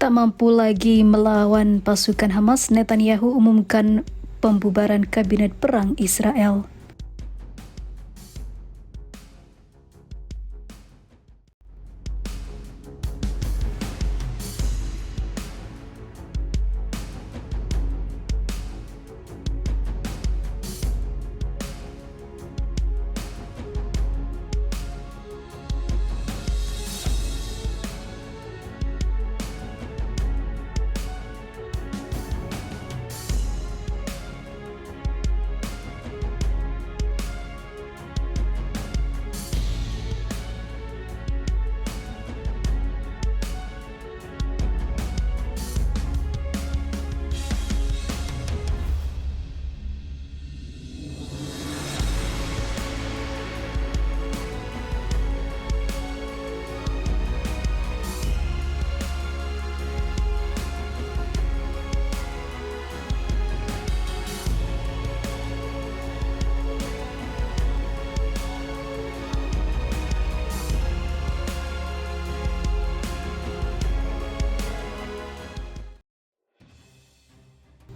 Tak mampu lagi melawan pasukan Hamas, Netanyahu umumkan pembubaran kabinet perang Israel.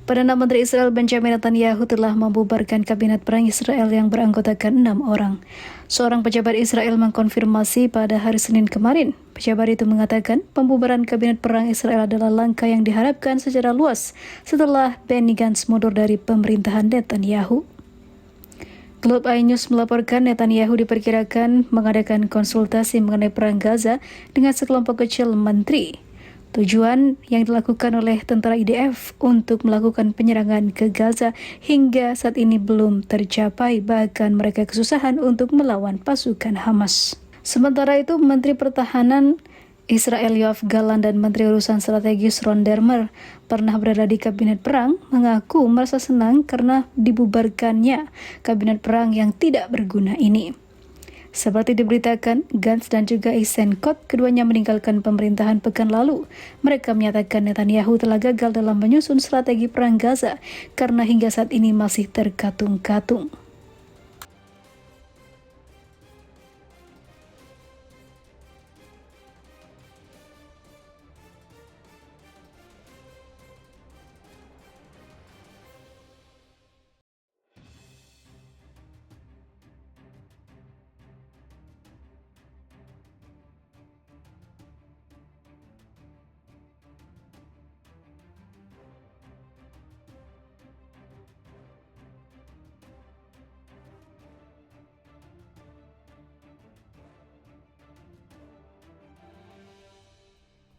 Perdana Menteri Israel Benjamin Netanyahu telah membubarkan kabinet perang Israel yang beranggotakan 6 orang. Seorang pejabat Israel mengkonfirmasi pada hari Senin kemarin. Pejabat itu mengatakan pembubaran kabinet perang Israel adalah langkah yang diharapkan secara luas setelah Benny Gantz mundur dari pemerintahan Netanyahu. Globe iNews melaporkan Netanyahu diperkirakan mengadakan konsultasi mengenai perang Gaza dengan sekelompok kecil menteri. Tujuan yang dilakukan oleh tentara IDF untuk melakukan penyerangan ke Gaza hingga saat ini belum tercapai, bahkan mereka kesusahan untuk melawan pasukan Hamas. Sementara itu, Menteri Pertahanan Israel Yoav Gallant dan Menteri Urusan Strategis Ron Dermer pernah berada di kabinet perang mengaku merasa senang karena dibubarkannya kabinet perang yang tidak berguna ini. Seperti diberitakan, Gantz dan juga Eisenkot keduanya meninggalkan pemerintahan pekan lalu. Mereka menyatakan Netanyahu telah gagal dalam menyusun strategi perang Gaza karena hingga saat ini masih terkatung-katung.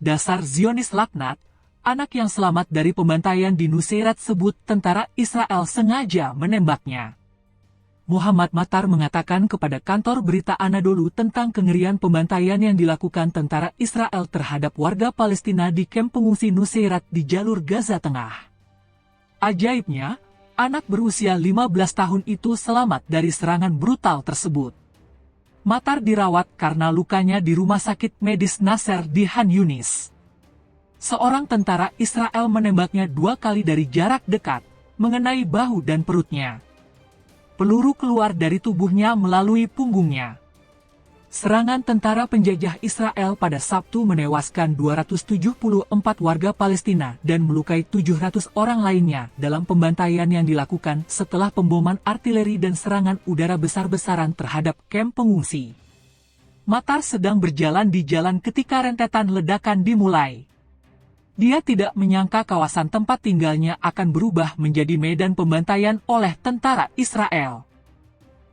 Dasar Zionis laknat, anak yang selamat dari pembantaian di Nuseirat sebut tentara Israel sengaja menembaknya. Muhammad Matar mengatakan kepada kantor berita Anadolu tentang kengerian pembantaian yang dilakukan tentara Israel terhadap warga Palestina di kamp pengungsi Nuseirat di jalur Gaza Tengah. Ajaibnya, anak berusia 15 tahun itu selamat dari serangan brutal tersebut. Matar dirawat karena lukanya di rumah sakit medis Nasser di Han Yunis. Seorang tentara Israel menembaknya 2 kali dari jarak dekat, mengenai bahu dan perutnya. Peluru keluar dari tubuhnya melalui punggungnya. Serangan tentara penjajah Israel pada Sabtu menewaskan 274 warga Palestina dan melukai 700 orang lainnya dalam pembantaian yang dilakukan setelah pemboman artileri dan serangan udara besar-besaran terhadap kamp pengungsi. Matar sedang berjalan di jalan ketika rentetan ledakan dimulai. Dia tidak menyangka kawasan tempat tinggalnya akan berubah menjadi medan pembantaian oleh tentara Israel.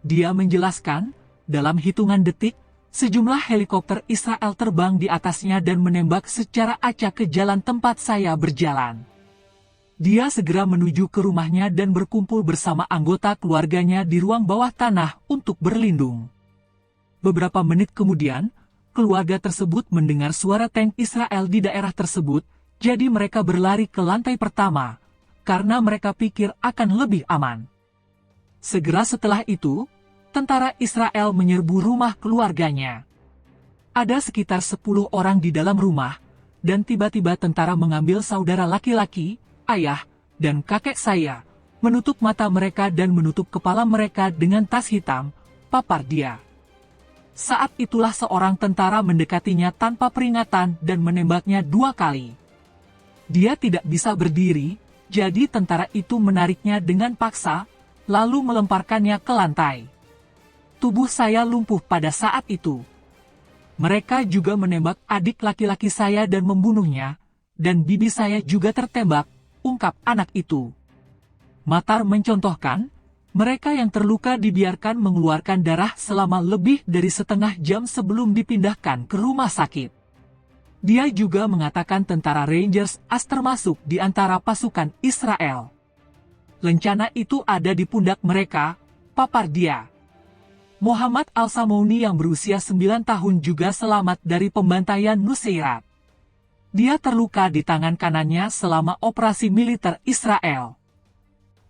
Dia menjelaskan, dalam hitungan detik, sejumlah helikopter Israel terbang di atasnya dan menembak secara acak ke jalan tempat saya berjalan. Dia segera menuju ke rumahnya dan berkumpul bersama anggota keluarganya di ruang bawah tanah untuk berlindung. Beberapa menit kemudian, keluarga tersebut mendengar suara tank Israel di daerah tersebut, jadi mereka berlari ke lantai pertama, karena mereka pikir akan lebih aman. Segera setelah itu, tentara Israel menyerbu rumah keluarganya. Ada sekitar 10 orang di dalam rumah, dan tiba-tiba tentara mengambil saudara laki-laki, ayah, dan kakek saya, menutup mata mereka dan menutup kepala mereka dengan tas hitam, papar dia. Saat itulah seorang tentara mendekatinya tanpa peringatan dan menembaknya 2 kali. Dia tidak bisa berdiri, jadi tentara itu menariknya dengan paksa, lalu melemparkannya ke lantai. Tubuh saya lumpuh pada saat itu. Mereka juga menembak adik laki-laki saya dan membunuhnya, dan bibi saya juga tertembak, ungkap anak itu. Matar mencontohkan, mereka yang terluka dibiarkan mengeluarkan darah selama lebih dari setengah jam sebelum dipindahkan ke rumah sakit. Dia juga mengatakan tentara Rangers AS termasuk di antara pasukan Israel. Lencana itu ada di pundak mereka, papar dia. Muhammad Al-Samouni yang berusia 9 tahun juga selamat dari pembantaian Nusairat. Dia terluka di tangan kanannya selama operasi militer Israel.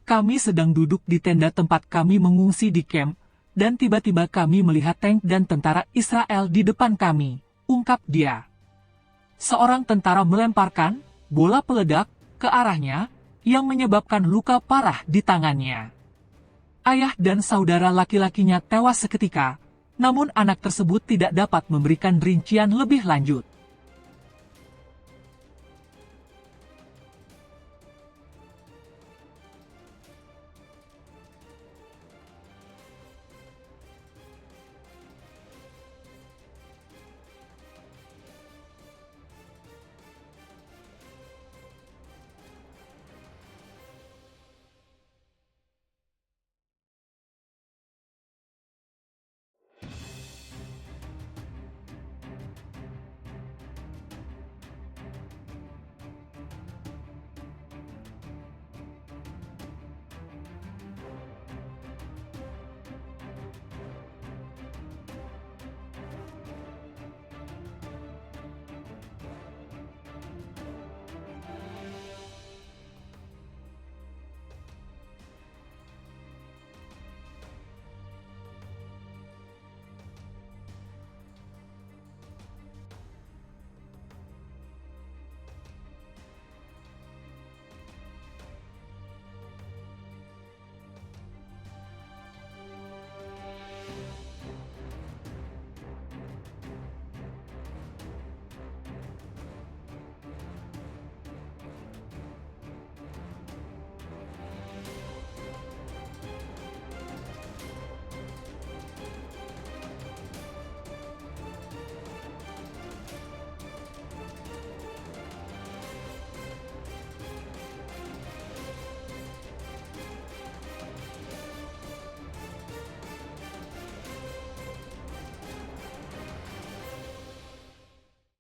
Kami sedang duduk di tenda tempat kami mengungsi di kamp, dan tiba-tiba kami melihat tank dan tentara Israel di depan kami, ungkap dia. Seorang tentara melemparkan bola peledak ke arahnya, yang menyebabkan luka parah di tangannya. Ayah dan saudara laki-lakinya tewas seketika, namun anak tersebut tidak dapat memberikan rincian lebih lanjut.